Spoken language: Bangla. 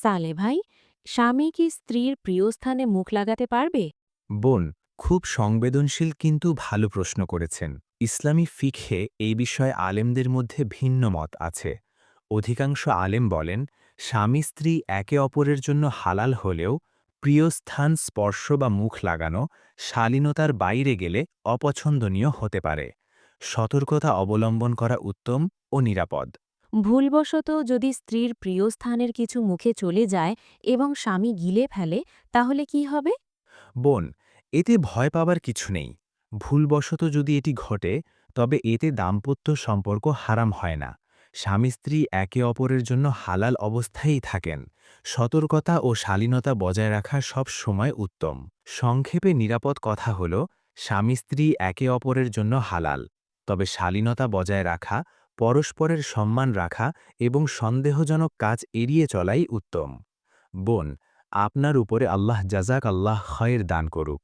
সালে ভাই, স্বামী কি স্ত্রীর প্রিয় স্থানে মুখ লাগাতে পারবে? বোন, খুব সংবেদনশীল কিন্তু ভালো প্রশ্ন করেছেন। ইসলামী ফিকহে এই বিষয়ে আলেমদের মধ্যে ভিন্ন মত আছে। অধিকাংশ আলেম বলেন, স্বামী স্ত্রী একে অপরের জন্য হালাল হলেও প্রিয় স্থান স্পর্শ বা মুখ লাগানো শালীনতার বাইরে গেলে অপছন্দনীয় হতে পারে। সতর্কতা অবলম্বন করা উত্তম ও নিরাপদ। ভুলবশত যদি স্ত্রীর প্রিয় স্থানের কিছু মুখে চলে যায় এবং স্বামী গিলে ফেলে, তাহলে কি হবে? বোন, এতে ভয় পাবার কিছু নেই। ভুলবশত যদি এটি ঘটে, তবে এতে দাম্পত্য সম্পর্ক হারাম হয় না। স্বামী স্ত্রী একে অপরের জন্য হালাল অবস্থায়ই থাকেন। সতর্কতা ও শালীনতা বজায় রাখা সব সময় উত্তম। সংক্ষেপে নিরাপদ কথা হল, স্বামী স্ত্রী একে অপরের জন্য হালাল, তবে শালীনতা বজায় রাখা, পরস্পরের সম্মান রাখা এবং সন্দেহজনক কাজ এড়িয়ে চলাই উত্তম। বোন, আপনার উপরে আল্লাহ জাযাক আল্লাহ খয়ের দান করুক।